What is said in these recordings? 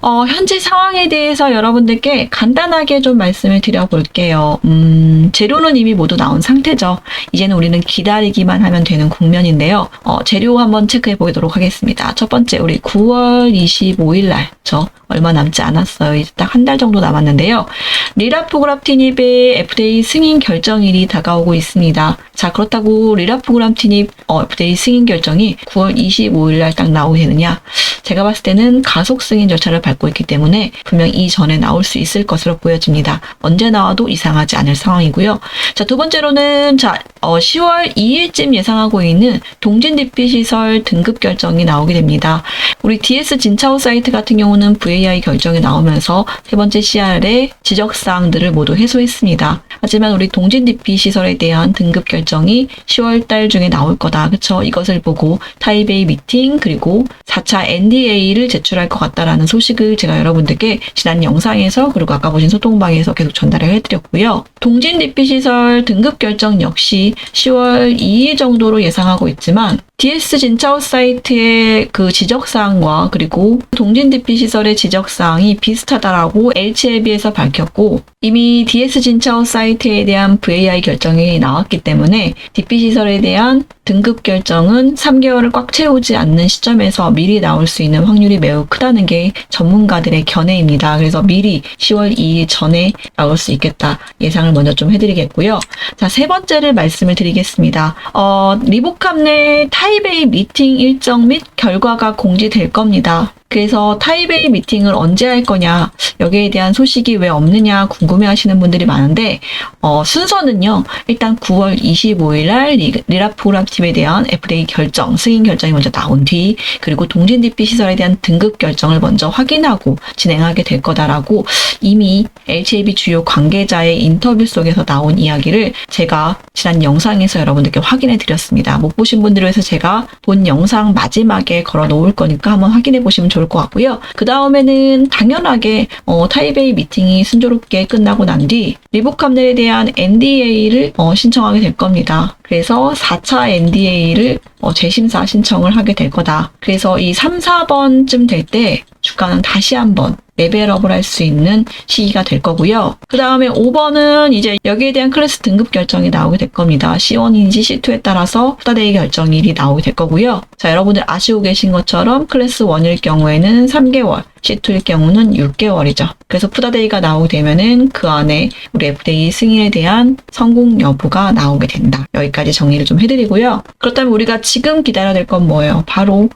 현재 상황에 대해서 여러분들께 간단하게 좀 말씀을 드려볼게요. 재료는 이미 모두 나온 상태죠. 이제는 우리는 기다리기만 하면 되는 국면인데요. 재료 한번 체크해 보도록 하겠습니다. 첫 번째, 우리 9월 25일 날, 얼마 남지 않았어요. 이제 딱 한 달 정도 남았는데요. 리라프그랍티닙의 FDA 승인 결정일이 다가오고 있습니다. 자, 그렇다고 리라프그랍티닙 FDA 승인 결정이 9월 25일 날 딱 나오게 되느냐? 제가 봤을 때는 가속 승인 절차를 밟고 있기 때문에 분명 이전에 나올 수 있을 것으로 보여집니다. 언제 나와도 이상하지 않을 상황이고요. 자, 두 번째로는 10월 2일쯤 예상하고 있는 동진 DP 시설 등급 결정이 나오게 됩니다. 우리 DS 진차오 사이트 같은 경우는 VAI 결정이 나오면서 세 번째 CR의 지적사항들을 모두 해소했습니다. 하지만 우리 동진 DP 시설에 대한 등급 결정이 10월 달 중에 나올 거다. 그쵸? 이것을 보고 타이베이 미팅 그리고 4차 NDA를 제출할 것 같다라는 소식을 제가 여러분들께 지난 영상에서 그리고 아까 보신 소통방에서 계속 전달을 해드렸고요. 동진 DP 시설 등급 결정 역시 10월 2일 정도로 예상하고 있지만 DS 진차오 사이트의 그 지적사항과 그리고 동진 DP 시설의 지적사항이 비슷하다라고 LCLB에서 밝혔고 이미 DS 진차오 사이트에 대한 VAI 결정이 나왔기 때문에 DP 시설에 대한 등급 결정은 3개월을 꽉 채우지 않는 시점에서 미리 나올 수 있는 확률이 매우 크다는 게 전문가들의 견해입니다. 그래서 미리 10월 2일 전에 나올 수 있겠다 예상을 먼저 좀 해드리겠고요. 자, 세 번째를 말씀을 드리겠습니다. 리보캅 내 타이베이 미팅 일정 및 결과가 공지될 겁니다. 그래서 타이베이 미팅을 언제 할 거냐, 여기에 대한 소식이 왜 없느냐 궁금해 하시는 분들이 많은데, 순서는요, 일단 9월 25일 날 리라프그랍팁에 대한 FDA 결정, 승인 결정이 먼저 나온 뒤, 그리고 동진 DP 시설에 대한 등급 결정을 먼저 확인하고 진행하게 될 거다라고 이미 LCAB 주요 관계자의 인터뷰 속에서 나온 이야기를 제가 지난 영상에서 여러분들께 확인해 드렸습니다. 못 보신 분들을 위해서 제가 본 영상 마지막에 걸어 놓을 거니까 한번 확인해 보시면 좋을 것 같고요. 그 다음에는 당연하게 타이베이 미팅이 순조롭게 끝나고 난 뒤 리보캅넬에 대한 NDA를 신청하게 될 겁니다. 그래서 4차 NDA를 재심사 신청을 하게 될 거다. 그래서 이 3, 4번쯤 될 때 주가는 다시 한번 레벨업을 할 수 있는 시기가 될 거고요. 그 다음에 5번은 이제 여기에 대한 클래스 등급 결정이 나오게 될 겁니다. C1인지 C2에 따라서 후다데이 결정일이 나오게 될 거고요. 자, 여러분들 아시고 계신 것처럼 클래스 1일 경우에는 3개월, C2일 경우는 6개월이죠. 그래서 푸다데이가 나오게 되면은 그 안에 우리 FDA 승인에 대한 성공 여부가 나오게 된다. 여기까지 정리를 좀 해드리고요. 그렇다면 우리가 지금 기다려야 될 건 뭐예요? 바로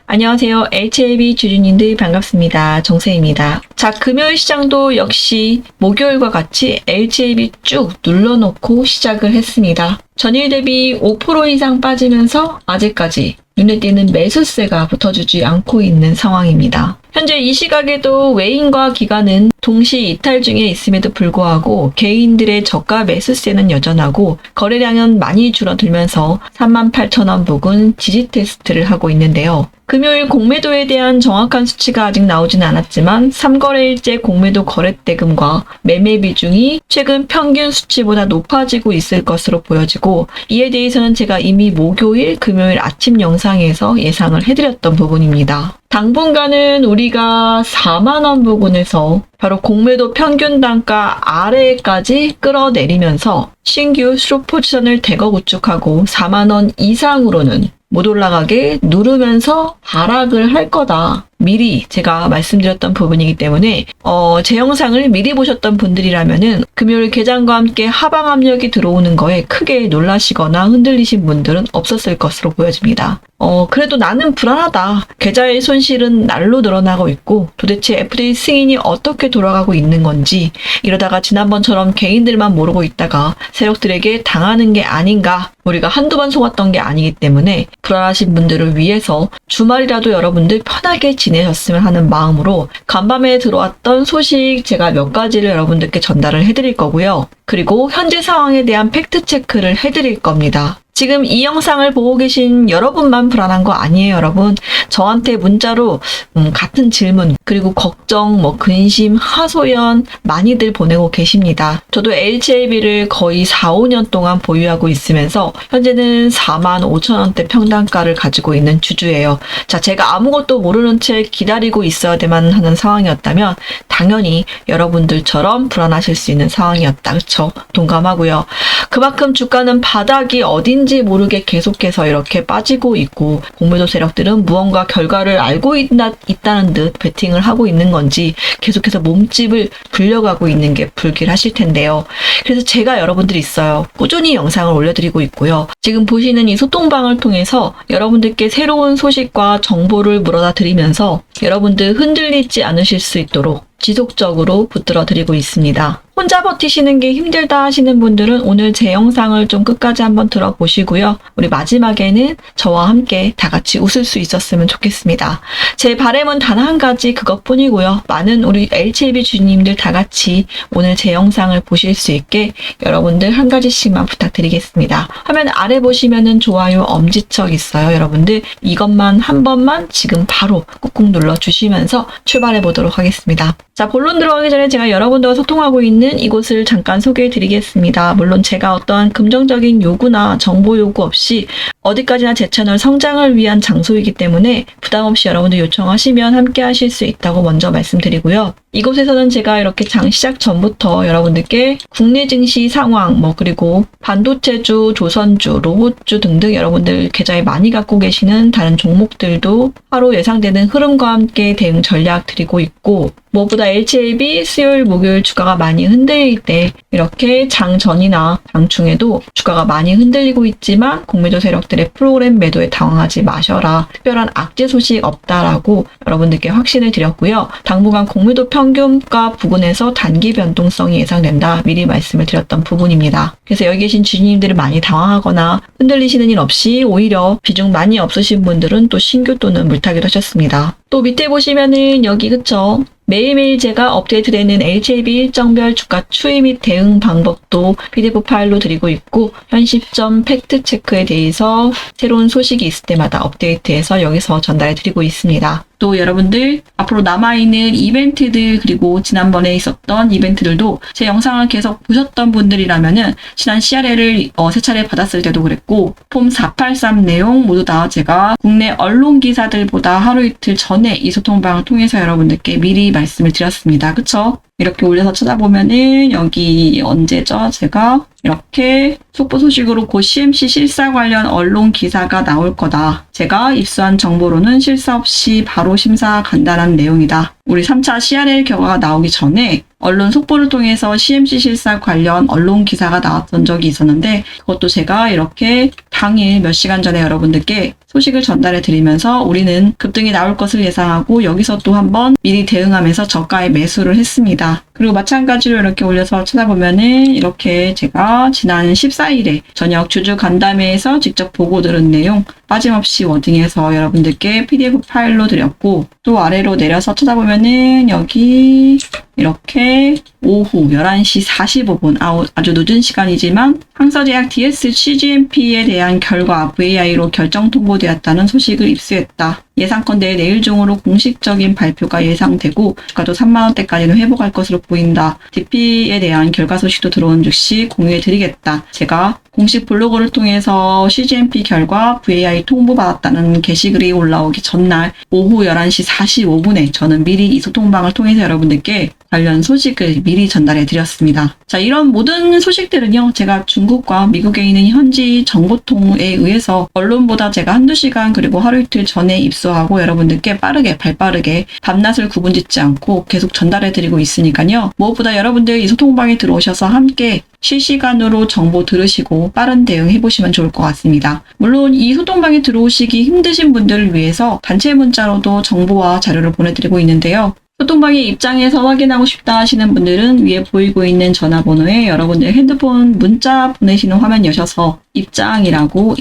안녕하세요. LCLB 주주님들 반갑습니다. 정세입니다. 자, 금요일 시장도 역시 목요일과 같이 LCLB 쭉 눌러놓고 시작을 했습니다. 전일 대비 5% 이상 빠지면서 아직까지 눈에 띄는 매수세가 붙어주지 않고 있는 상황입니다. 현재 이 시각에도 외인과 기관은 동시 이탈 중에 있음에도 불구하고 개인들의 저가 매수세는 여전하고 거래량은 많이 줄어들면서 38,000원 부근 지지 테스트를 하고 있는데요. 금요일 공매도에 대한 정확한 수치가 아직 나오진 않았지만 3거래일째 공매도 거래대금과 매매 비중이 최근 평균 수치보다 높아지고 있을 것으로 보여지고 이에 대해서는 제가 이미 목요일, 금요일 아침 영상에서 예상을 해드렸던 부분입니다. 당분간은 우리가 4만원 부근에서 바로 공매도 평균 단가 아래까지 끌어내리면서 신규 숏 포지션을 대거 구축하고 4만원 이상으로는 못 올라가게 누르면서 하락을 할 거다. 미리 제가 말씀드렸던 부분이기 때문에 제 영상을 미리 보셨던 분들이라면은 금요일 개장과 함께 하방 압력이 들어오는 거에 크게 놀라시거나 흔들리신 분들은 없었을 것으로 보여집니다. 그래도 나는 불안하다. 계좌의 손실은 날로 늘어나고 있고 도대체 FDA 승인이 어떻게 돌아가고 있는 건지 이러다가 지난번처럼 개인들만 모르고 있다가 세력들에게 당하는 게 아닌가. 우리가 한두 번 속았던 게 아니기 때문에 불안하신 분들을 위해서 주말이라도 여러분들 편하게 지내셨으면 하는 마음으로 간밤에 들어왔던 소식 제가 몇 가지를 여러분들께 전달을 해드릴 거고요. 그리고 현재 상황에 대한 팩트 체크를 해드릴 겁니다. 지금 이 영상을 보고 계신 여러분만 불안한 거 아니에요, 여러분. 저한테 문자로 같은 질문, 그리고 걱정, 근심, 하소연 많이들 보내고 계십니다. 저도 HLB를 거의 4, 5년 동안 보유하고 있으면서 현재는 45,000원대 평당가를 가지고 있는 주주예요. 자, 제가 아무것도 모르는 채 기다리고 있어야만 하는 상황이었다면 당연히 여러분들처럼 불안하실 수 있는 상황이었다. 그쵸? 동감하고요. 그만큼 주가는 바닥이 어딘지 모르게 계속해서 이렇게 빠지고 있고 공매도 세력들은 무언가 결과를 알고 있다는 듯 베팅을 하고 있는 건지 계속해서 몸집을 불려가고 있는 게 불길하실 텐데요. 그래서 제가 여러분들이 있어요. 꾸준히 영상을 올려드리고 있고요. 지금 보시는 이 소통방을 통해서 여러분들께 새로운 소식과 정보를 물어다 드리면서 여러분들 흔들리지 않으실 수 있도록 지속적으로 붙들어 드리고 있습니다. 혼자 버티시는 게 힘들다 하시는 분들은 오늘 제 영상을 좀 끝까지 한번 들어보시고요. 우리 마지막에는 저와 함께 다 같이 웃을 수 있었으면 좋겠습니다. 제 바람은 단 한 가지 그것뿐이고요. 많은 우리 HLB 주님들 다 같이 오늘 제 영상을 보실 수 있게 여러분들 한 가지씩만 부탁드리겠습니다. 화면 아래 보시면은 좋아요 엄지척 있어요. 여러분들 이것만 한 번만 지금 바로 꾹꾹 눌러주시면서 출발해 보도록 하겠습니다. 자, 본론 들어가기 전에 제가 여러분들과 소통하고 있는 이곳을 잠깐 소개해 드리겠습니다. 물론 제가 어떠한 금전적인 요구나 정보 요구 없이 어디까지나 제 채널 성장을 위한 장소이기 때문에 부담 없이 여러분들 요청하시면 함께 하실 수 있다고 먼저 말씀드리고요. 이곳에서는 제가 이렇게 장 시작 전부터 여러분들께 국내 증시 상황, 그리고 반도체주, 조선주, 로봇주 등등 여러분들 계좌에 많이 갖고 계시는 다른 종목들도 하루 예상되는 흐름과 함께 대응 전략 드리고 있고, 무엇보다 HLB 수요일, 목요일 주가가 많이 흔들릴 때 이렇게 장 전이나 장 중에도 주가가 많이 흔들리고 있지만 공매도 세력들의 프로그램 매도에 당황하지 마셔라. 특별한 악재 소식 없다라고 여러분들께 확신을 드렸고요. 당분간 공매도 평균가 부근에서 단기 변동성이 예상된다. 미리 말씀을 드렸던 부분입니다. 그래서 여기 계신 주주님들이 많이 당황하거나 흔들리시는 일 없이 오히려 비중 많이 없으신 분들은 또 신규 또는 물타기도 하셨습니다. 또 밑에 보시면은 여기 그쵸? 매일매일 제가 업데이트되는 HLB 일정별 주가 추이 및 대응 방법도 PDF 파일로 드리고 있고 현 시점 팩트 체크에 대해서 새로운 소식이 있을 때마다 업데이트해서 여기서 전달해 드리고 있습니다. 또 여러분들 앞으로 남아있는 이벤트들 그리고 지난번에 있었던 이벤트들도 제 영상을 계속 보셨던 분들이라면은 지난 CRL을 3차례 받았을 때도 그랬고 폼 483 내용 모두 다 제가 국내 언론 기사들보다 하루 이틀 전에 이 소통방을 통해서 여러분들께 미리 말씀을 드렸습니다. 그쵸? 이렇게 올려서 찾아보면은 여기 언제죠? 제가 이렇게 속보 소식으로 곧 CMC 실사 관련 언론 기사가 나올 거다. 제가 입수한 정보로는 실사 없이 바로 심사 간다는 내용이다. 우리 3차 CRL 결과가 나오기 전에 언론 속보를 통해서 CMC 실사 관련 언론 기사가 나왔던 적이 있었는데 그것도 제가 이렇게 당일 몇 시간 전에 여러분들께 소식을 전달해 드리면서 우리는 급등이 나올 것을 예상하고 여기서 또 한번 미리 대응하면서 저가에 매수를 했습니다. 그리고 마찬가지로 이렇게 올려서 찾아보면은 이렇게 제가 지난 14일에 저녁 주주 간담회에서 직접 보고 들은 내용 빠짐없이 워딩해서 여러분들께 PDF 파일로 드렸고 또 아래로 내려서 찾아보면은 여기 이렇게 오후 11시 45분 아주 늦은 시간이지만 항서제약 DS CGMP에 대한 결과 VAI로 결정 통보되었다는 소식을 입수했다. 예상컨대 내일 중으로 공식적인 발표가 예상되고 주가도 3만원대까지는 회복할 것으로 보인다. DP에 대한 결과 소식도 들어온 즉시 공유해드리겠다. 제가 공식 블로그를 통해서 CGMP 결과 VAI 통보받았다는 게시글이 올라오기 전날 오후 11시 45분에 저는 미리 이 소통방을 통해서 여러분들께 관련 소식을 미리 전달해 드렸습니다. 자, 이런 모든 소식들은요, 제가 중국과 미국에 있는 현지 정보통에 의해서 언론보다 제가 한두 시간 그리고 하루 이틀 전에 입수하고 여러분들께 발빠르게 밤낮을 구분짓지 않고 계속 전달해 드리고 있으니까요. 무엇보다 여러분들 이 소통방에 들어오셔서 함께 실시간으로 정보 들으시고 빠른 대응해 보시면 좋을 것 같습니다. 물론 이 소통방에 들어오시기 힘드신 분들을 위해서 단체 문자로도 정보와 자료를 보내드리고 있는데요. 소통방의 입장에서 확인하고 싶다 하시는 분들은 위에 보이고 있는 전화번호에 여러분들 핸드폰 문자 보내시는 화면 여셔서 입장이라고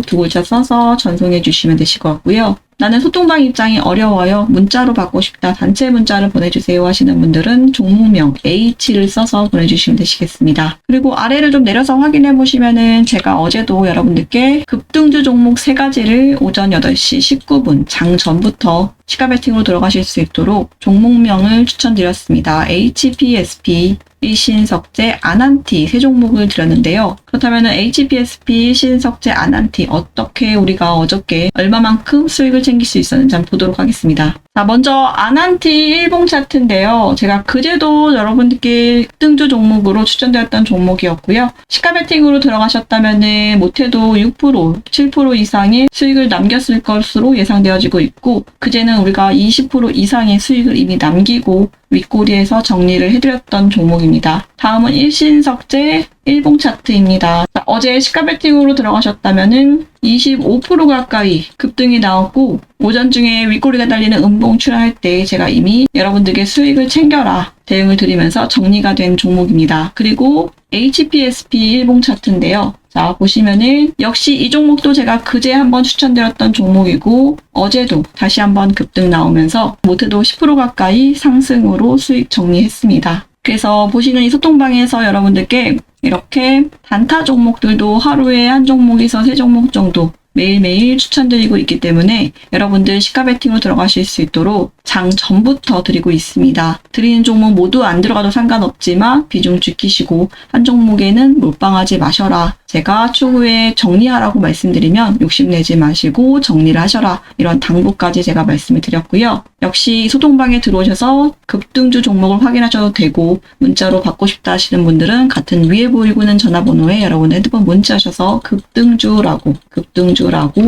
두 글자 써서 전송해 주시면 되실 것 같고요. 나는 소통방 입장이 어려워요. 문자로 받고 싶다. 단체 문자를 보내주세요 하시는 분들은 종목명 H를 써서 보내주시면 되시겠습니다. 그리고 아래를 좀 내려서 확인해 보시면은 제가 어제도 여러분들께 급등주 종목 3가지를 오전 8시 19분 장 전부터 시가 베팅으로 들어가실 수 있도록 종목명을 추천드렸습니다. HPSP, 일신석재, 아난티 3종목을 드렸는데요. 그렇다면 HPSP, 일신석재, 아난티 어떻게 우리가 어저께 얼마만큼 수익을 챙길 수 있었는지 한번 보도록 하겠습니다. 자, 먼저 아난티 일봉 차트인데요. 제가 그제도 여러분들께 급등주 종목으로 추천드렸던 종목이었고요. 시가 베팅으로 들어가셨다면 못해도 6%, 7% 이상의 수익을 남겼을 것으로 예상되어지고 있고, 그제는 우리가 20% 이상의 수익을 이미 남기고 윗꼬리에서 정리를 해드렸던 종목입니다. 다음은 일신석재 일봉 차트입니다. 자, 어제 시가 베팅으로 들어가셨다면은 25% 가까이 급등이 나왔고, 오전 중에 윗꼬리가 달리는 음봉 출하할 때 제가 이미 여러분들께 수익을 챙겨라 대응을 드리면서 정리가 된 종목입니다. 그리고 HPSP 일봉 차트인데요. 자, 보시면은 역시 이 종목도 제가 그제 한번 추천드렸던 종목이고, 어제도 다시 한번 급등 나오면서 못해도 10% 가까이 상승으로 수익 정리했습니다. 그래서 보시는 이 소통방에서 여러분들께 이렇게 단타 종목들도 하루에 한 종목에서 3종목 정도 매일매일 추천드리고 있기 때문에 여러분들 시가 베팅으로 들어가실 수 있도록 장 전부터 드리고 있습니다. 드리는 종목 모두 안 들어가도 상관없지만 비중 지키시고 한 종목에는 몰빵하지 마셔라. 제가 추후에 정리하라고 말씀드리면 욕심내지 마시고 정리를 하셔라. 이런 당부까지 제가 말씀을 드렸고요. 역시 소통방에 들어오셔서 급등주 종목을 확인하셔도 되고, 문자로 받고 싶다 하시는 분들은 같은 위에 보이고 있는 전화번호에 여러분 핸드폰 문자하셔서 급등주라고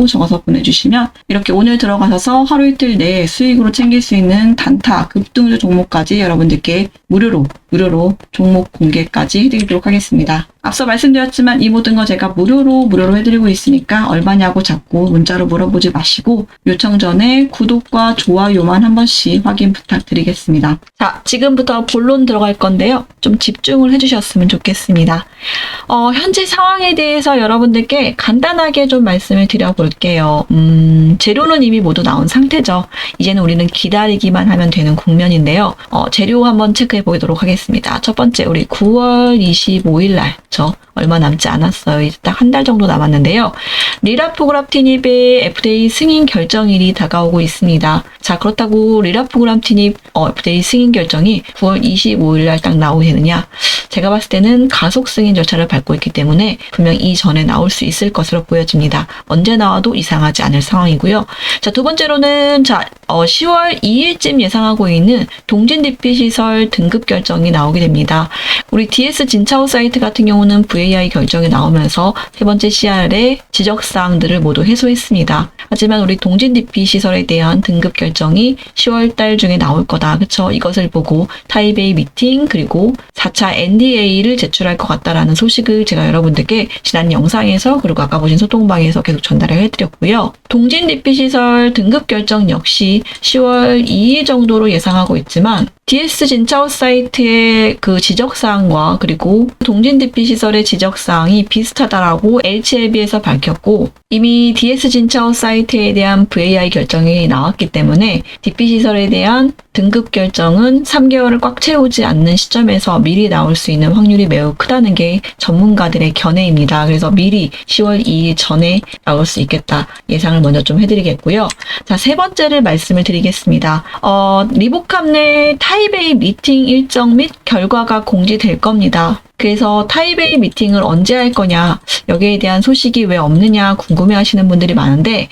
적어서 보내주시면 이렇게 오늘 들어가셔서 하루 이틀 내에 수익으로 챙길 수 있는 단타 급등주 종목까지 여러분들께 무료로 종목 공개까지 해드리도록 하겠습니다. 앞서 말씀드렸지만 이 모든 거 제가 무료로 해드리고 있으니까 얼마냐고 자꾸 문자로 물어보지 마시고 요청 전에 구독과 좋아요만 한 번씩 확인 부탁드리겠습니다. 자, 지금부터 본론 들어갈 건데요. 좀 집중을 해주셨으면 좋겠습니다. 현재 상황에 대해서 여러분들께 간단하게 좀 말씀을 드려볼게요. 재료는 이미 모두 나온 상태죠. 이제는 우리는 기다리기만 하면 되는 국면인데요. 재료 한번 체크해 보도록 하겠습니다. 첫 번째, 우리 9월 25일 날, 얼마 남지 않았어요. 이제 딱 한 달 정도 남았는데요. 리라포그랍티닙의 FDA 승인 결정일이 다가오고 있습니다. 자, 그렇다고 리라포그랍티닙 FDA 승인 결정이 9월 25일 날 딱 나오게 되느냐? 제가 봤을 때는 가속 승인 절차를 밟고 있기 때문에 분명 이전에 나올 수 있을 것으로 보여집니다. 언제 나와도 이상하지 않을 상황이고요. 자, 두 번째로는 10월 2일쯤 예상하고 있는 동진 DP 시설 등급 결정이 나오게 됩니다. 우리 DS 진차오 사이트 같은 경우는 VAI 결정이 나오면서 세 번째 CR의 지적사항들을 모두 해소했습니다. 하지만 우리 동진 DP 시설에 대한 등급 결정이 10월 달 중에 나올 거다. 그쵸? 이것을 보고 타이베이 미팅 그리고 4차 NDA를 제출할 것 같다라는 소식을 제가 여러분들께 지난 영상에서 그리고 아까 보신 소통방에서 계속 전달을 해드렸고요. 동진 DP 시설 등급 결정 역시 10월 2일 정도로 예상하고 있지만 DS 진차오 사이트의 그 지적사항과 그리고 동진 DP 시설의 지적사항이 비슷하다라고 HLB에서 밝혔고, 이미 DS 진차오 사이트에 대한 VAI 결정이 나왔기 때문에 DP 시설에 대한 등급 결정은 3개월을 꽉 채우지 않는 시점에서 미리 나올 수 있는 확률이 매우 크다는 게 전문가들의 견해입니다. 그래서 미리 10월 2일 전에 나올 수 있겠다 예상을 먼저 좀 해드리겠고요. 자, 세 번째를 말씀을 드리겠습니다. 리보캅 내 타이베이 미팅 일정 및 결과가 공지될 겁니다. 그래서 타이베이 미팅을 언제 할 거냐, 여기에 대한 소식이 왜 없느냐 궁금해 하시는 분들이 많은데,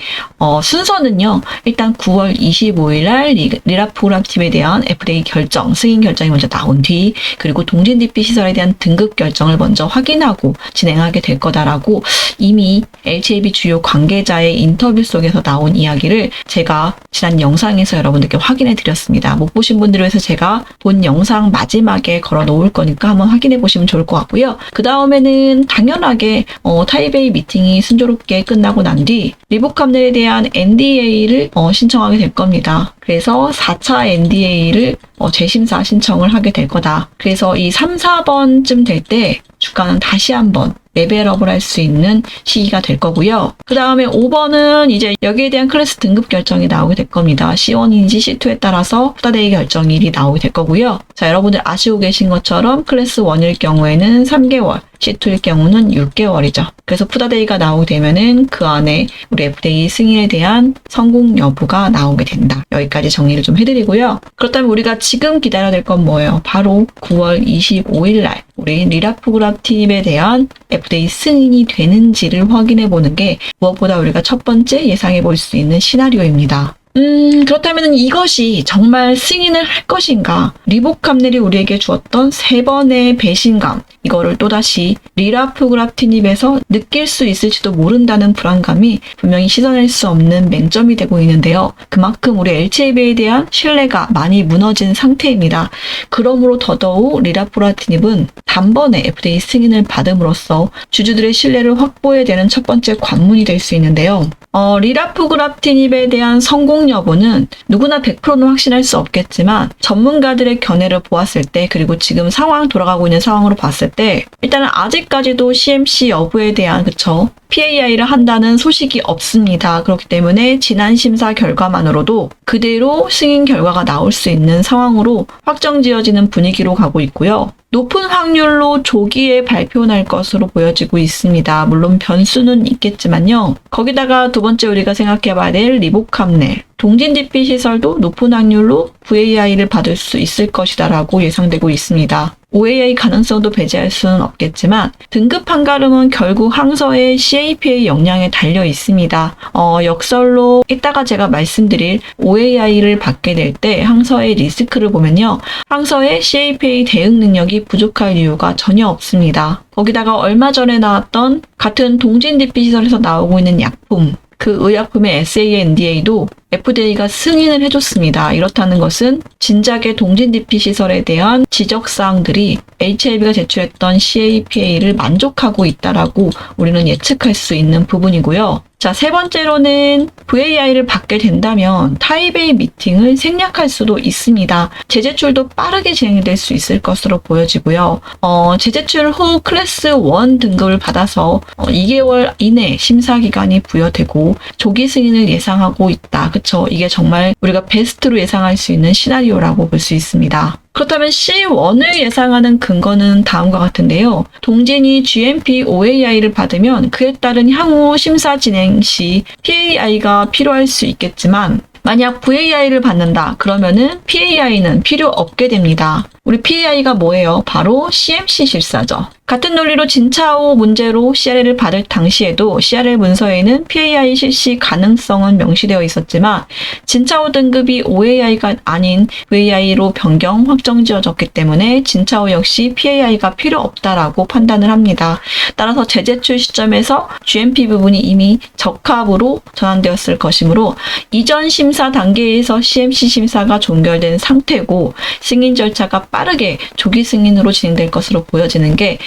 순서는요, 일단 9월 25일 날 리라포그랍팀에 대한 FDA 결정, 승인 결정이 먼저 나온 뒤, 그리고 동진 DP 시설에 대한 등급 결정을 먼저 확인하고 진행하게 될 거다라고 이미 LCAB 주요 관계자의 인터뷰 속에서 나온 이야기를 제가 지난 영상에서 여러분들께 확인해 드렸습니다. 못 보신 분들을 위해서 제가 본 영상 마지막에 걸어 놓을 거니까 한번 확인해 보시면 좋을 것 같고요. 그 다음에는 당연하게 타이베이 미팅이 순조롭게 끝나고 난 뒤 리보캅넬에 대한 NDA를 신청하게 될 겁니다. 그래서 4차 NDA를 재심사 신청을 하게 될 거다. 그래서 이 3, 4번쯤 될 때 주가는 다시 한번 레벨업을 할 수 있는 시기가 될 거고요. 그 다음에 5번은 이제 여기에 대한 클래스 등급 결정이 나오게 될 겁니다. C1인지 C2에 따라서 푸다데이 결정일이 나오게 될 거고요. 자, 여러분들 아시고 계신 것처럼 클래스 1일 경우에는 3개월, C2일 경우는 6개월이죠. 그래서 푸다데이가 나오게 되면은 그 안에 우리 FDA 승인에 대한 성공 여부가 나오게 된다. 여기까지 정리를 좀 해드리고요. 그렇다면 우리가 지금 기다려야 될 건 뭐예요? 바로 9월 25일 날 우리 리라프그랍틴에 대한 FDA 승인이 되는지를 확인해 보는 게 무엇보다 우리가 첫 번째 예상해 볼 수 있는 시나리오입니다. 그렇다면 이것이 정말 승인을 할 것인가? 리보캄넬이 우리에게 주었던 3번의 배신감, 이거를 또다시 리라프그랍틴입에서 느낄 수 있을지도 모른다는 불안감이 분명히 씻어낼 수 없는 맹점이 되고 있는데요. 그만큼 우리 HAB에 대한 신뢰가 많이 무너진 상태입니다. 그러므로 더더욱 리라프그랍틴입은 단번에 FDA 승인을 받음으로써 주주들의 신뢰를 확보해야 되는 첫 번째 관문이 될 수 있는데요. 리라프그랍틴입에 대한 성공 여부는 누구나 100%는 확신할 수 없겠지만 전문가들의 견해를 보았을 때, 그리고 지금 상황 돌아가고 있는 상황으로 봤을 때 일단은 아직까지도 CMC 여부에 대한 PAI를 한다는 소식이 없습니다. 그렇기 때문에 지난 심사 결과만으로도 그대로 승인 결과가 나올 수 있는 상황으로 확정지어지는 분위기로 가고 있고요. 높은 확률로 조기에 발표날 것으로 보여지고 있습니다. 물론 변수는 있겠지만요. 거기다가 두 번째 우리가 생각해봐야 될 리보캄넬, 동진 DP 시설도 높은 확률로 VAI를 받을 수 있을 것이다라고 예상되고 있습니다. OAI 가능성도 배제할 수는 없겠지만 등급 한가름은 결국 항서의 CAPA 역량에 달려 있습니다. 역설로 이따가 제가 말씀드릴 OAI를 받게 될 때 항서의 리스크를 보면요. 항서의 CAPA 대응 능력이 부족할 이유가 전혀 없습니다. 거기다가 얼마 전에 나왔던 같은 동진 DP 시설에서 나오고 있는 약품, 그 의약품의 SANDA도 FDA가 승인을 해줬습니다. 이렇다는 것은 진작에 동진 DP 시설에 대한 지적사항들이 HAB가 제출했던 CAPA를 만족하고 있다라고 우리는 예측할 수 있는 부분이고요. 자, 세 번째로는 VAI를 받게 된다면 타입 A 미팅을 생략할 수도 있습니다. 재제출도 빠르게 진행될 수 있을 것으로 보여지고요. 재제출 후 클래스 1 등급을 받아서 2개월 이내 심사기간이 부여되고 조기 승인을 예상하고 있다. 그쵸? 이게 정말 우리가 베스트로 예상할 수 있는 시나리오라고 볼 수 있습니다. 그렇다면 C1을 예상하는 근거는 다음과 같은데요. 동진이 GMP OAI를 받으면 그에 따른 향후 심사 진행 시 PAI가 필요할 수 있겠지만 만약 VAI를 받는다 그러면은 PAI는 필요 없게 됩니다. 우리 PAI가 뭐예요? 바로 CMC 실사죠. 같은 논리로 진차오 문제로 CRL을 받을 당시에도 CRL 문서에는 PAI 실시 가능성은 명시되어 있었지만 진차오 등급이 OAI가 아닌 VAI로 변경 확정지어졌기 때문에 진차오 역시 PAI가 필요 없다라고 판단을 합니다. 따라서 재제출 시점에서 GMP 부분이 이미 적합으로 전환되었을 것이므로 이전 심사 단계에서 CMC 심사가 종결된 상태고 승인 절차가 빠르게 조기 승인으로 진행될 것으로 보여지는 게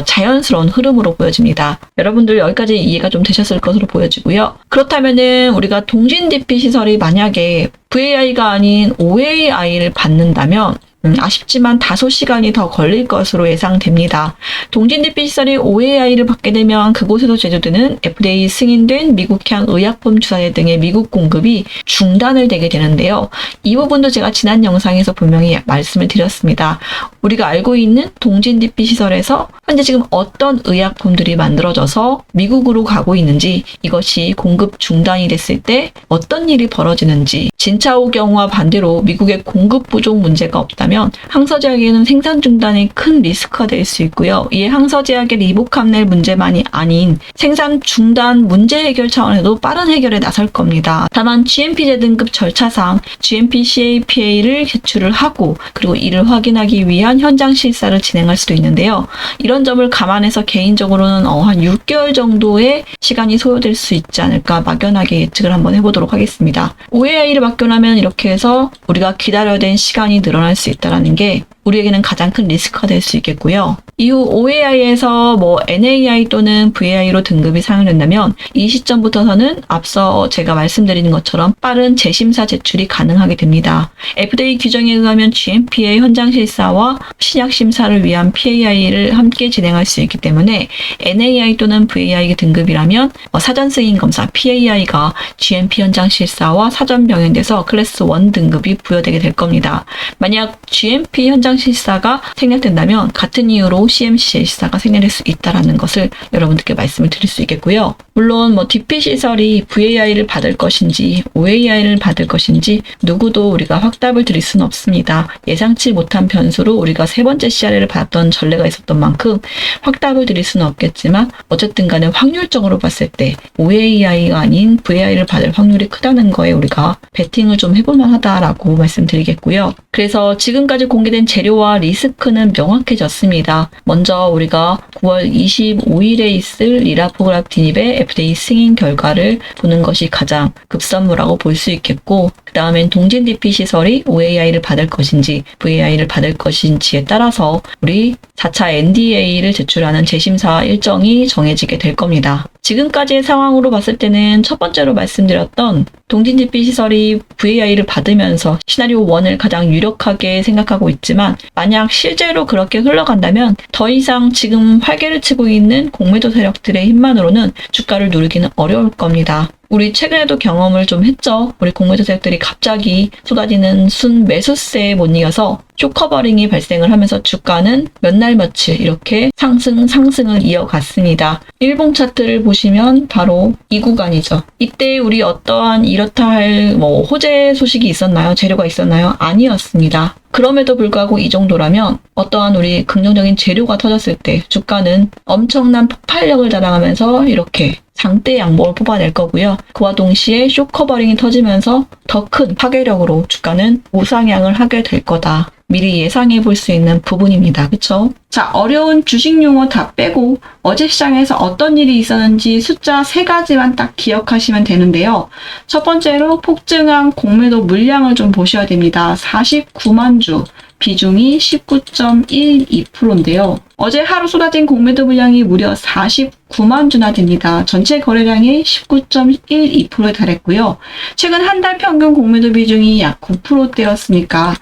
자연스러운 흐름으로 보여집니다. 여러분들 여기까지 이해가 좀 되셨을 것으로 보여지고요. 그렇다면은 우리가 동진 DP 시설이 만약에 VAI가 아닌 OAI를 받는다면 아쉽지만 다소 시간이 더 걸릴 것으로 예상됩니다. 동진 DP 시설이 OAI를 받게 되면 그곳에서 제조되는 FDA 승인된 미국향 의약품 주사제 등의 미국 공급이 중단을 되게 되는데요. 이 부분도 제가 지난 영상에서 분명히 말씀을 드렸습니다. 우리가 알고 있는 동진 DP 시설에서 현재 지금 어떤 의약품들이 만들어져서 미국으로 가고 있는지, 이것이 공급 중단이 됐을 때 어떤 일이 벌어지는지, 진차오 경우와 반대로 미국의 공급 부족 문제가 없다면 항서제약에는 생산 중단이 큰 리스크가 될 수 있고요. 이에 항서제약의 리보캄넬 문제만이 아닌 생산 중단 문제 해결 차원에도 빠른 해결에 나설 겁니다. 다만 GMP 제등급 절차상 GMP CAPA를 제출을 하고 그리고 이를 확인하기 위한 현장 실사를 진행할 수도 있는데요. 이런 점을 감안해서 개인적으로는 한 6개월 정도의 시간이 소요될 수 있지 않을까 막연하게 예측을 한번 해보도록 하겠습니다. OAI를 받고 나면 이렇게 해서 우리가 기다려야 된 시간이 늘어날 수 있다. 있다는 게 우리에게는 가장 큰 리스크가 될 수 있겠고요. 이후 OAI에서 NAI 또는 VAI로 등급이 상향된다면 이 시점부터서는 앞서 제가 말씀드리는 것처럼 빠른 재심사 제출이 가능하게 됩니다. FDA 규정에 의하면 GMP의 현장 실사와 신약 심사를 위한 PAI를 함께 진행할 수 있기 때문에 NAI 또는 VAI 등급이라면 사전 승인 검사 PAI가 GMP 현장 실사와 사전 병행돼서 클래스 1 등급이 부여되게 될 겁니다. 만약 GMP 현장 실사가 생략된다면 같은 이유로 CMC 실사가 생략될 수 있다는 것을 여러분들께 말씀을 드릴 수 있겠고요. 물론 DP 시설이 VAI를 받을 것인지 OAI를 받을 것인지 누구도 우리가 확답을 드릴 수는 없습니다. 예상치 못한 변수로 우리가 세 번째 CRA를 받았던 전례가 있었던 만큼 확답을 드릴 수는 없겠지만 어쨌든 간에 확률적으로 봤을 때 OAI가 아닌 VAI를 받을 확률이 크다는 거에 우리가 베팅을 좀 해볼 만하다라고 말씀드리겠고요. 그래서 지금까지 공개된 재료와 리스크는 명확해졌습니다. 먼저 우리가 9월 25일에 있을 리라포그라프틴ib의 FDA 승인 결과를 보는 것이 가장 급선무라고 볼 수 있겠고, 그 다음엔 동진 DP 시설이 OAI를 받을 것인지 VAI를 받을 것인지에 따라서 우리 4차 NDA를 제출하는 재심사 일정이 정해지게 될 겁니다. 지금까지의 상황으로 봤을 때는 첫 번째로 말씀드렸던 동진 DP 시설이 VAI를 받으면서 시나리오 1을 가장 유력하게 생각하고 있지만, 만약 실제로 그렇게 흘러간다면 더 이상 지금 활개를 치고 있는 공매도 세력들의 힘만으로는 주가를 누르기는 어려울 겁니다. 우리 최근에도 경험을 좀 했죠. 우리 공매도 세력들이 갑자기 쏟아지는 순 매수세에 못 이겨서 쇼커버링이 발생을 하면서 주가는 몇 날 며칠 이렇게 상승을 이어갔습니다. 일봉 차트를 보시면 바로 이 구간이죠. 이때 우리 어떠한 이렇다 할 호재 소식이 있었나요? 재료가 있었나요? 아니었습니다. 그럼에도 불구하고 이 정도라면 어떠한 우리 긍정적인 재료가 터졌을 때 주가는 엄청난 폭발력을 자랑하면서 이렇게 장대 양봉을 뽑아낼 거고요. 그와 동시에 쇼커버링이 터지면서 더 큰 파괴력으로 주가는 우상향을 하게 될 거다. 미리 예상해 볼 수 있는 부분입니다. 그쵸? 자, 어려운 주식 용어 다 빼고 어제 시장에서 어떤 일이 있었는지 숫자 3가지만 딱 기억하시면 되는데요. 첫 번째로 폭증한 공매도 물량을 좀 보셔야 됩니다. 49만 주. 비중이 19.12%인데요. 어제 하루 쏟아진 공매도 물량이 무려 49만 주나 됩니다. 전체 거래량이 19.12%에 달했고요. 최근 한 달 평균 공매도 비중이 약 9%대였으니까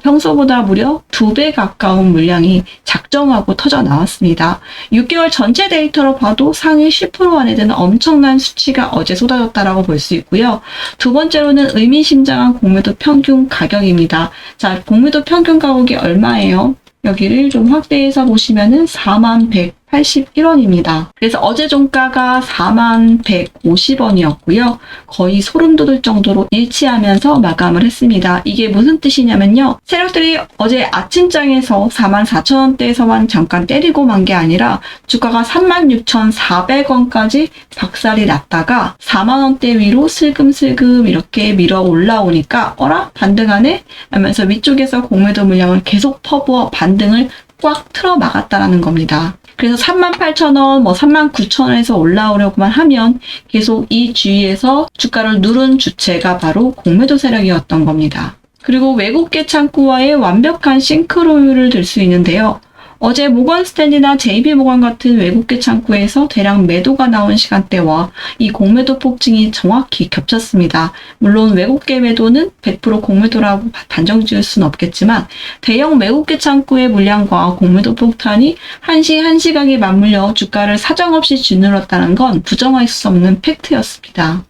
평소보다 무려 2배 가까운 물량이 작정하고 터져 나왔습니다. 6개월 전체 데이터로 봐도 상위 10% 안에 드는 엄청난 수치가 어제 쏟아졌다라고 볼 수 있고요. 두 번째로는 의미심장한 공매도 평균 가격입니다. 자, 공매도 평균 가격이 얼마예요? 여기를 좀 확대해서 보시면은 41,181원입니다. 그래서 어제 종가가 41,150원이었고요. 거의 소름 돋을 정도로 일치하면서 마감을 했습니다. 이게 무슨 뜻이냐면요. 세력들이 어제 아침장에서 44,000원대에서만 잠깐 때리고 만 게 아니라 주가가 36,400원까지 박살이 났다가 4만원대 위로 슬금슬금 이렇게 밀어 올라오니까 어라? 반등하네? 하면서 위쪽에서 공매도 물량을 계속 퍼부어 반등을 꽉 틀어 막았다라는 겁니다. 그래서 38,000원, 39,000원에서 올라오려고만 하면 계속 이 주위에서 주가를 누른 주체가 바로 공매도 세력이었던 겁니다. 그리고 외국계 창구와의 완벽한 싱크로율을 들 수 있는데요. 어제 모건 스탠리나 JP 모건 같은 외국계 창구에서 대량 매도가 나온 시간대와 이 공매도 폭증이 정확히 겹쳤습니다. 물론 외국계 매도는 100% 공매도라고 단정 지을 수는 없겠지만 대형 외국계 창구의 물량과 공매도 폭탄이 한 시각에 맞물려 주가를 사정없이 짓눌렀다는 건 부정할 수 없는 팩트였습니다.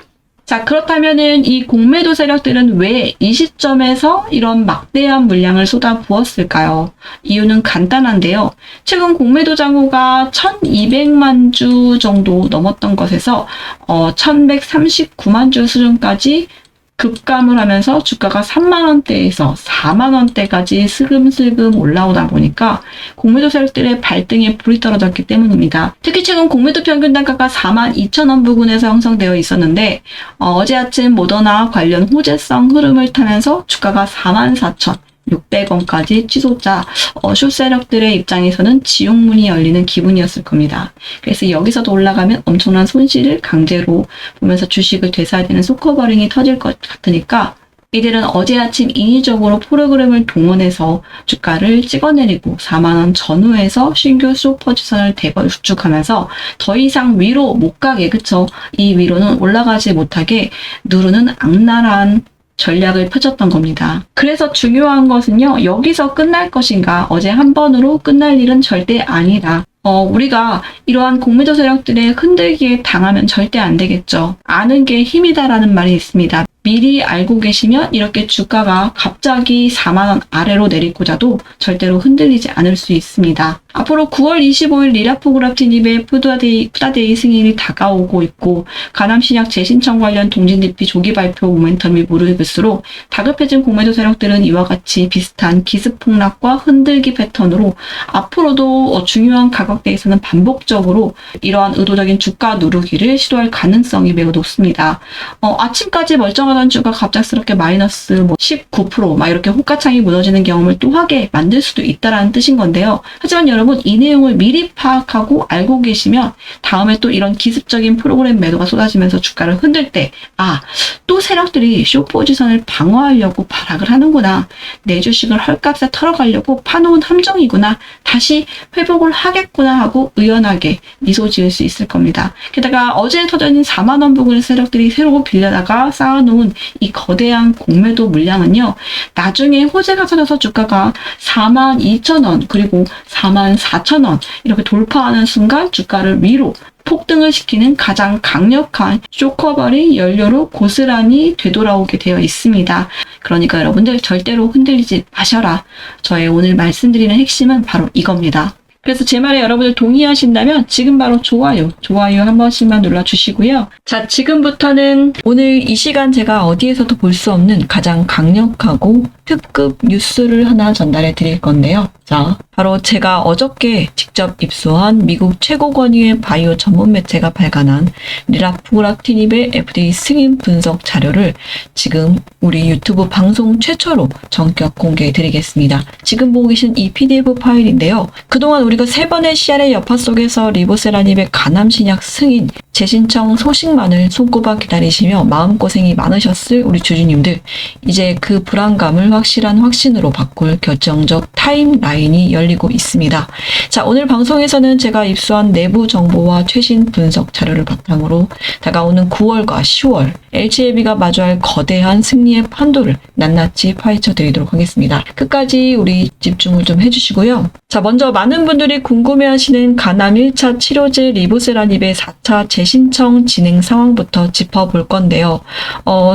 자, 그렇다면은 이 공매도 세력들은 왜 이 시점에서 이런 막대한 물량을 쏟아부었을까요? 이유는 간단한데요. 최근 공매도 잔고가 1,200만 주 정도 넘었던 것에서 1,139만 주 수준까지 급감을 하면서 주가가 3만원대에서 4만원대까지 슬금슬금 올라오다 보니까 공매도 세력들의 발등에 불이 떨어졌기 때문입니다. 특히 최근 공매도 평균 단가가 42,000원 부근에서 형성되어 있었는데 어제 아침 모더나 관련 호재성 흐름을 타면서 주가가 44,600원까지 치솟자 숏 세력들의 입장에서는 지옥문이 열리는 기분이었을 겁니다. 그래서 여기서도 올라가면 엄청난 손실을 강제로 보면서 주식을 되사야 되는 쇼커버링이 터질 것 같으니까 이들은 어제 아침 인위적으로 프로그램을 동원해서 주가를 찍어내리고 4만원 전후에서 신규 슈퍼지선을 대거 구축하면서 더 이상 위로 못 가게, 그쵸? 이 위로는 올라가지 못하게 누르는 악랄한 전략을 펼쳤던 겁니다. 그래서 중요한 것은요, 여기서 끝날 것인가, 어제 한 번으로 끝날 일은 절대 아니다. 우리가 이러한 공매도 세력들의 흔들기에 당하면 절대 안 되겠죠. 아는 게 힘이다라는 말이 있습니다. 미리 알고 계시면 이렇게 주가가 갑자기 4만원 아래로 내리고자도 절대로 흔들리지 않을 수 있습니다. 앞으로 9월 25일 리라포그라프틴입의 푸다데이 승인이 다가오고 있고, 가남신약 재신청 관련 동진대피 조기 발표 모멘텀이 무르익을수록 다급해진 공매도 세력들은 이와 같이 비슷한 기습폭락과 흔들기 패턴으로 앞으로도 중요한 가격대에서는 반복적으로 이러한 의도적인 주가 누르기를 시도할 가능성이 매우 높습니다. 아침까지 멀쩡하던 주가 갑작스럽게 마이너스 19% 막 이렇게 호가창이 무너지는 경험을 또 하게 만들 수도 있다라는 뜻인 건데요. 하지만 여러분, 이 내용을 미리 파악하고 알고 계시면 다음에 또 이런 기습적인 프로그램 매도가 쏟아지면서 주가를 흔들 때, 또 세력들이 숏포지션을 방어하려고 발악을 하는구나, 내 주식을 헐값에 털어가려고 파놓은 함정이구나, 다시 회복을 하겠구나 하고 의연하게 미소 지을 수 있을 겁니다. 게다가 어제 터져진 4만원 부근의 세력들이 새로 빌려다가 쌓아놓은 이 거대한 공매도 물량은요, 나중에 호재가 터져서 주가가 42,000원 그리고 44,000원 이렇게 돌파하는 순간 주가를 위로 폭등을 시키는 가장 강력한 쇼커버리 연료로 고스란히 되돌아오게 되어 있습니다. 그러니까 여러분들 절대로 흔들리지 마셔라. 저의 오늘 말씀드리는 핵심은 바로 이겁니다. 그래서 제 말에 여러분들 동의하신다면 지금 바로 좋아요 한 번씩만 눌러주시고요. 자, 지금부터는 오늘 이 시간 제가 어디에서도 볼 수 없는 가장 강력하고 특급 뉴스를 하나 전달해 드릴 건데요. 자, 바로 제가 어저께 직접 입수한 미국 최고 권위의 바이오 전문 매체가 발간한 리라포그라프틴ib의 FDA 승인 분석 자료를 지금 우리 유튜브 방송 최초로 전격 공개해 드리겠습니다. 지금 보고 계신 이 PDF 파일인데요. 그동안 우리가 3번의 CR의 여파 속에서 리보세라닙의 가남신약 승인 재신청 소식만을 손꼽아 기다리시며 마음고생이 많으셨을 우리 주주님들, 이제 그 불안감을 확실한 확신으로 바꿀 결정적 타임라인이 열리고 있습니다. 자, 오늘 방송에서는 제가 입수한 내부 정보와 최신 분석 자료를 바탕으로 다가오는 9월과 10월 LG에비가 마주할 거대한 승리의 판도를 낱낱이 파헤쳐 드리도록 하겠습니다. 끝까지 우리 집중을 좀 해주시고요. 자, 먼저 많은 분들이 궁금해하시는 가남 1차 치료제 리보세라닙의 4차 재신청 진행 상황부터 짚어볼 건데요.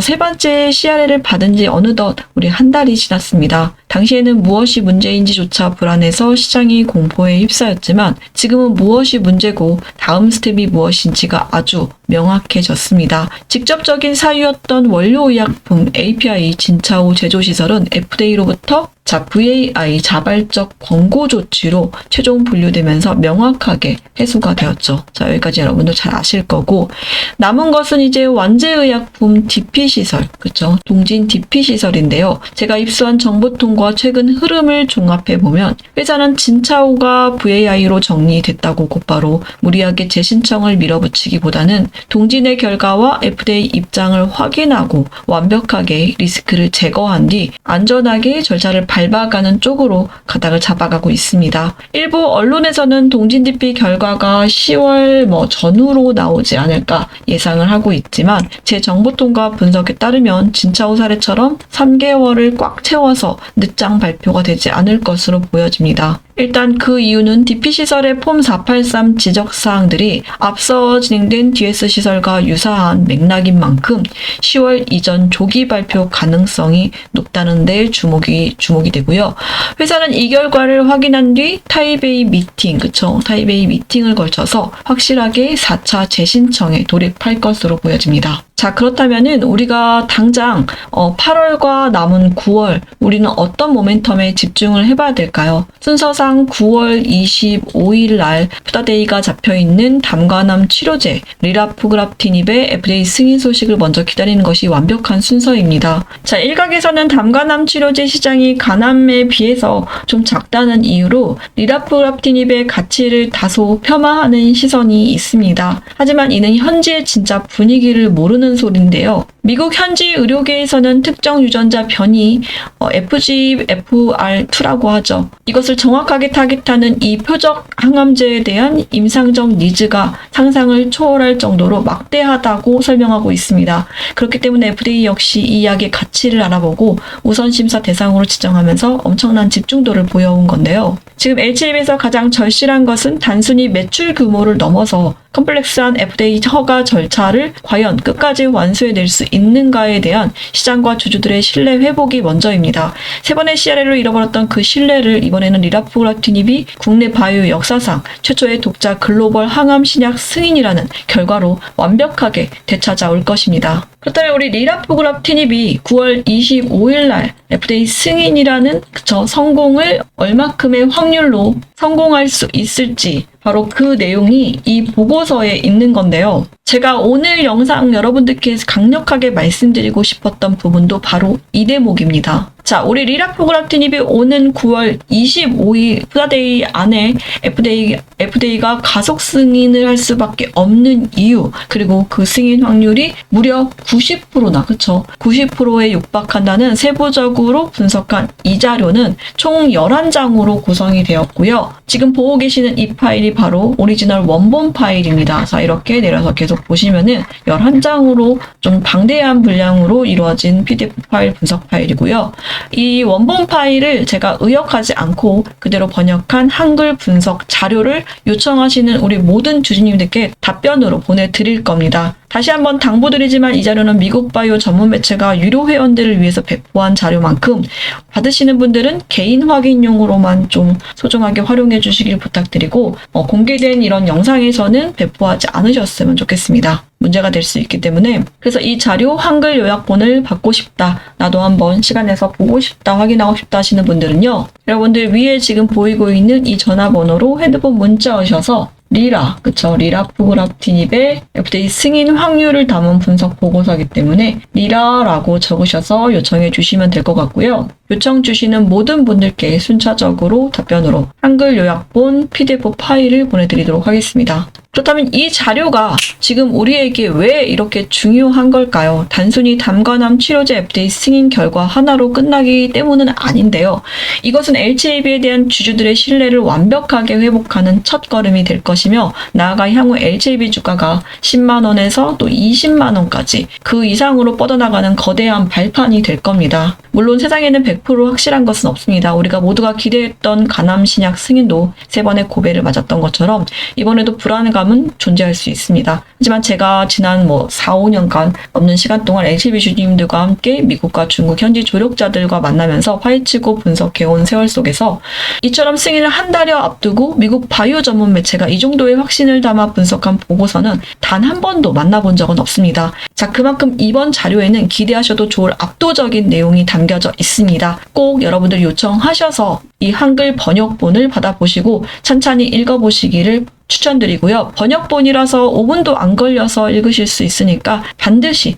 세 번째 CRL을 받은 지 어느덧 우리 한 달이 지났습니다. 당시에는 무엇이 문제인지조차 불안해서 시장이 공포에 휩싸였지만 지금은 무엇이 문제고 다음 스텝이 무엇인지가 아주 명확해졌습니다. 직접적인 사유였던 원료의약품 API 진차후 제조시설은 FDA로부터 VAI 자발적 권고 조치로 최종 분류되면서 명확하게 해소가 되었죠. 자, 여기까지 여러분도 잘 아실 거고, 남은 것은 이제 완제의약품 DP시설, 그쵸? 동진 DP시설인데요. 제가 입수한 정보통과 최근 흐름을 종합해보면 회사는 진차후가 VAI로 정리됐다고 곧바로 무리하게 재신청을 밀어붙이기보다는 동진의 결과와 FDA 입장을 확인하고 완벽하게 리스크를 제거한 뒤 안전하게 절차를 밟아가는 쪽으로 가닥을 잡아가고 있습니다. 일부 언론에서는 동진 DP 결과가 10월 전후로 나오지 않을까 예상을 하고 있지만 제 정보통과 분석에 따르면 진차후 사례처럼 3개월을 꽉 채워서 늦장 발표가 되지 않을 것으로 보여집니다. 일단 그 이유는 DP시설의 폼 483 지적사항들이 앞서 진행된 DS시설과 유사한 맥락인 만큼 10월 이전 조기 발표 가능성이 높다는 데 주목이 되고요. 회사는 이 결과를 확인한 뒤 타이베이 미팅을 걸쳐서 확실하게 4차 재신청에 돌입할 것으로 보여집니다. 자, 그렇다면은 우리가 당장 8월과 남은 9월 우리는 어떤 모멘텀에 집중을 해봐야 될까요? 순서상 9월 25일 날 푸다데이가 잡혀있는 담가남 치료제 리라포그라프틴ib의 FDA 승인 소식을 먼저 기다리는 것이 완벽한 순서입니다. 자, 일각에서는 담가남 치료제 시장이 가남에 비해서 좀 작다는 이유로 리라포그라프틴ib의 가치를 다소 폄하하는 시선이 있습니다. 하지만 이는 현지의 진짜 분위기를 모르는 모르는 소리인데요. 미국 현지 의료계에서는 특정 유전자 변이 FGFR2라고 하죠. 이것을 정확하게 타깃하는 이 표적 항암제에 대한 임상적 니즈가 상상을 초월할 정도로 막대하다고 설명하고 있습니다. 그렇기 때문에 FDA 역시 이 약의 가치를 알아보고 우선 심사 대상으로 지정하면서 엄청난 집중도를 보여온 건데요. 지금 HAB에서 가장 절실한 것은 단순히 매출 규모를 넘어서 컴플렉스한 FDA 허가 절차를 과연 끝까지 완수해낼 수 있는가에 대한 시장과 주주들의 신뢰 회복이 먼저입니다. 3번의 CRL로 잃어버렸던 그 신뢰를 이번에는 리라프그라티닙이 국내 바이오 역사상 최초의 독자 글로벌 항암 신약 승인이라는 결과로 완벽하게 되찾아올 것입니다. 그렇다면 우리 리라프그라티닙이 9월 25일 날 FDA 승인이라는 성공을 얼마큼의 확률로 성공할 수 있을지 바로 그 내용이 이 보고서에 있는 건데요. 제가 오늘 영상 여러분들께 강력하게 말씀드리고 싶었던 부분도 바로 이 대목입니다. 자, 우리 리라프그라티닙이 오는 9월 25일 후다데이 안에 FDA가 가속 승인을 할 수밖에 없는 이유, 그리고 그 승인 확률이 무려 90%나, 그쵸? 90%에 육박한다는 세부적으로 분석한 이 자료는 총 11장으로 구성이 되었고요. 지금 보고 계시는 이 파일이 바로 오리지널 원본 파일입니다. 자, 이렇게 내려서 계속 보시면은 11장으로 좀 방대한 분량으로 이루어진 PDF 파일 분석 파일이고요. 이 원본 파일을 제가 의역하지 않고 그대로 번역한 한글 분석 자료를 요청하시는 우리 모든 주주님들께 답변으로 보내드릴 겁니다. 다시 한번 당부드리지만 이 자료는 미국 바이오 전문 매체가 유료 회원들을 위해서 배포한 자료만큼 받으시는 분들은 개인 확인용으로만 좀 소중하게 활용해 주시길 부탁드리고 공개된 이런 영상에서는 배포하지 않으셨으면 좋겠습니다. 문제가 될 수 있기 때문에. 그래서 이 자료 한글 요약본을 받고 싶다, 나도 한번 시간 내서 보고 싶다, 확인하고 싶다 하시는 분들은요, 여러분들 위에 지금 보이고 있는 이 전화번호로 핸드폰 문자 오셔서 리라프그라티닙의 FDA 승인 확률을 담은 분석 보고서이기 때문에 리라라고 적으셔서 요청해 주시면 될 것 같고요. 요청 주시는 모든 분들께 순차적으로 답변으로 한글 요약본 PDF 파일을 보내드리도록 하겠습니다. 그렇다면 이 자료가 지금 우리에게 왜 이렇게 중요한 걸까요? 단순히 담관암 치료제 FDA 승인 결과 하나로 끝나기 때문은 아닌데요. 이것은 HAB에 대한 주주들의 신뢰를 완벽하게 회복하는 첫걸음이 될 것이며, 나아가 향후 HAB 주가가 10만 원에서 또 20만 원까지 그 이상으로 뻗어나가는 거대한 발판이 될 겁니다. 물론 세상에는 100% 확실한 것은 없습니다. 우리가 모두가 기대했던 간암 신약 승인도 3번의 고배를 맞았던 것처럼 이번에도 불안감은 존재할 수 있습니다. 하지만 제가 지난 4, 5년간 넘는 시간 동안 HAB 주주님들과 함께 미국과 중국 현지 조력자들과 만나면서 파헤치고 분석해온 세월 속에서 이처럼 승인을 한 달여 앞두고 미국 바이오 전문 매체가 이 정도의 확신을 담아 분석한 보고서는 단 한 번도 만나본 적은 없습니다. 자, 그만큼 이번 자료에는 기대하셔도 좋을 압도적인 내용이 담겨져 있습니다. 꼭 여러분들 요청하셔서 이 한글 번역본을 받아보시고 천천히 읽어보시기를 추천드리고요. 번역본이라서 5분도 안 걸려서 읽으실 수 있으니까 반드시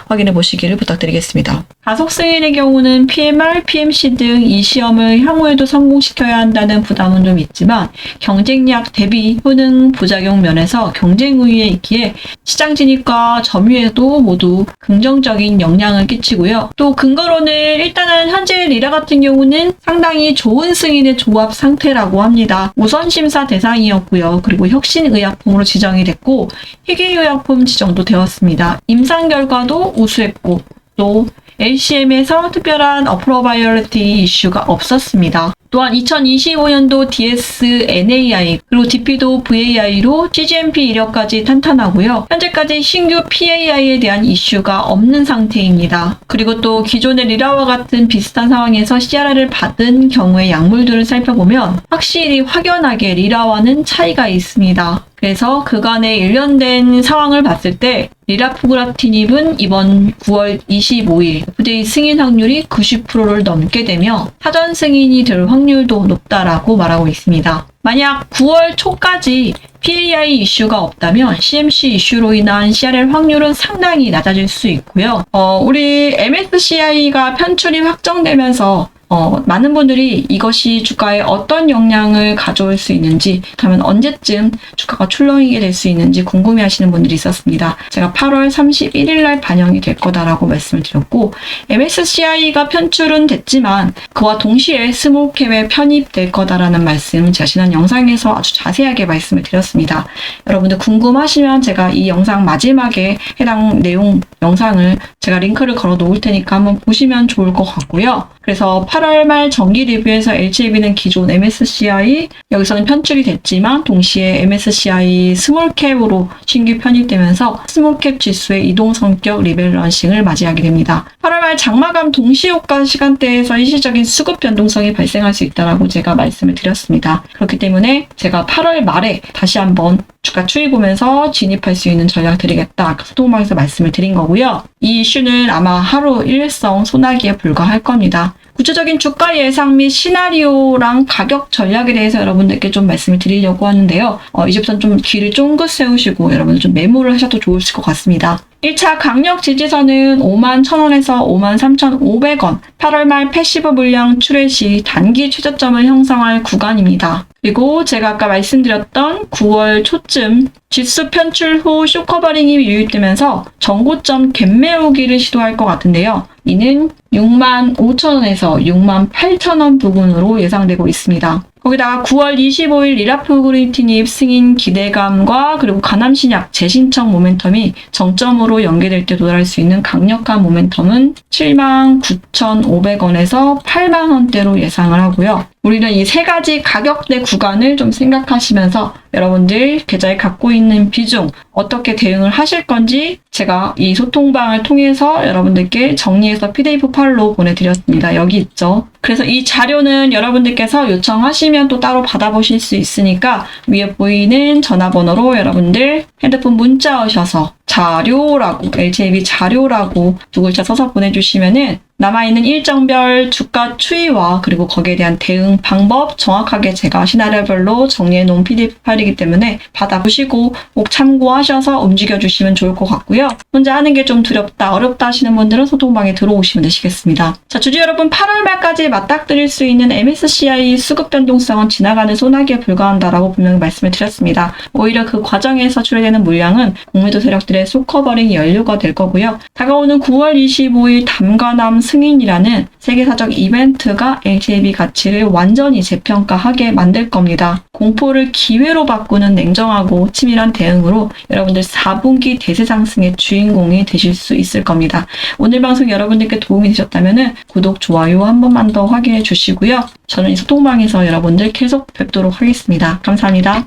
확인해 보시기를 부탁드리겠습니다. 가속 승인의 경우는 PMR, PMC 등 이 시험을 향후에도 성공시켜야 한다는 부담은 좀 있지만 경쟁력 대비 효능 부작용 면에서 경쟁 우위에 있기에 시장 진입과 점유에도 모두 긍정적인 영향을 끼치고요. 또 근거로는 일단은 현재 리라 같은 경우는 상당히 좋은 승인의 조합 상태라고 합니다. 우선 심사 대상이었고요. 그리고 혁신의약품으로 지정이 됐고 희귀의약품 지정도 되었습니다. 임상 결과도 우수했고 또 LCM에서 특별한 어프로바이어리티 이슈가 없었습니다. 또한 2025년도 DSNAI 그리고 DP도 VAI로 CGMP 이력까지 탄탄하고요. 현재까지 신규 PAI에 대한 이슈가 없는 상태입니다. 그리고 또 기존의 리라와 같은 비슷한 상황에서 CRR을 받은 경우의 약물들을 살펴보면 확실히 확연하게 리라와는 차이가 있습니다. 그래서 그간의 일련된 상황을 봤을 때 리라프그라티닙은 이번 9월 25일 FDA 승인 확률이 90%를 넘게 되며 사전 승인이 될 확률도 높다라고 말하고 있습니다. 만약 9월 초까지 PAI 이슈가 없다면 CMC 이슈로 인한 CRL 확률은 상당히 낮아질 수 있고요. 우리 MSCI가 편출이 확정되면서 많은 분들이 이것이 주가에 어떤 영향을 가져올 수 있는지, 그러면 언제쯤 주가가 출렁이게 될 수 있는지 궁금해하시는 분들이 있었습니다. 제가 8월 31일 날 반영이 될 거다라고 말씀을 드렸고, MSCI가 편출은 됐지만 그와 동시에 스몰캡에 편입될 거다라는 말씀 제가 지난 영상에서 아주 자세하게 말씀을 드렸습니다. 여러분들 궁금하시면 제가 이 영상 마지막에 해당 내용 영상을 제가 링크를 걸어 놓을 테니까 한번 보시면 좋을 것 같고요. 그래서 8월 말 정기 리뷰에서 LG에비는 기존 MSCI 여기서는 편출이 됐지만 동시에 MSCI 스몰캡으로 신규 편입되면서 스몰캡 지수의 이동 성격 리밸런싱을 맞이하게 됩니다. 8월 말 장마감 동시효과 시간대에서 일시적인 수급 변동성이 발생할 수 있다라고 제가 말씀을 드렸습니다. 그렇기 때문에 제가 8월 말에 다시 한번 주가 추이 보면서 진입할 수 있는 전략 드리겠다. 소통방에서 말씀을 드린 거고요. 이 이슈는 아마 하루 일성 소나기에 불과할 겁니다. 구체적인 주가 예상 및 시나리오랑 가격 전략에 대해서 여러분들께 좀 말씀을 드리려고 하는데요. 이제부터는 좀 귀를 쫑긋 세우시고 여러분들 좀 메모를 하셔도 좋으실 것 같습니다. 1차 강력 지지선은 51,000원에서 53,500원, 8월 말 패시브 물량 출회 시 단기 최저점을 형성할 구간입니다. 그리고 제가 아까 말씀드렸던 9월 초쯤 지수 편출 후 쇼커버링이 유입되면서 전고점 갭 메우기를 시도할 것 같은데요. 이는 65,000원에서 68,000원 부근으로 예상되고 있습니다. 거기다가 9월 25일 리라프그린 진입 승인 기대감과 그리고 가남신약 재신청 모멘텀이 정점으로 연계될 때 도달할 수 있는 강력한 모멘텀은 79,500원에서 8만원대로 예상을 하고요. 우리는 이 세 가지 가격대 구간을 좀 생각하시면서 여러분들 계좌에 갖고 있는 비중 어떻게 대응을 하실 건지 제가 이 소통방을 통해서 여러분들께 정리해서 PDF 파일로 보내드렸습니다. 여기 있죠. 그래서 이 자료는 여러분들께서 요청하시면 또 따로 받아보실 수 있으니까 위에 보이는 전화번호로 여러분들 핸드폰 문자 오셔서 자료라고 LG에비 자료라고 두 글자 써서 보내주시면은 남아있는 일정별 주가 추이와 그리고 거기에 대한 대응 방법 정확하게 제가 시나리오별로 정리해놓은 PDF 파일이기 때문에 받아보시고 꼭 참고하셔서 움직여주시면 좋을 것 같고요. 혼자 하는 게 좀 두렵다, 어렵다 하시는 분들은 소통방에 들어오시면 되시겠습니다. 자, 주주 여러분 8월 말까지 맞닥뜨릴 수 있는 MSCI 수급 변동성은 지나가는 소나기에 불과한다라고 분명히 말씀을 드렸습니다. 오히려 그 과정에서 출회되는 물량은 공매도 세력들의 쇼커버링이 연료가 될 거고요. 다가오는 9월 25일 담가남 승인이라는 세계사적 이벤트가 LG에비 가치를 완전히 재평가하게 만들 겁니다. 공포를 기회로 바꾸는 냉정하고 치밀한 대응으로 여러분들 4분기 대세 상승의 주인공이 되실 수 있을 겁니다. 오늘 방송 여러분들께 도움이 되셨다면 구독, 좋아요 한 번만 더 확인해 주시고요. 저는 이 소통방에서 여러분들 계속 뵙도록 하겠습니다. 감사합니다.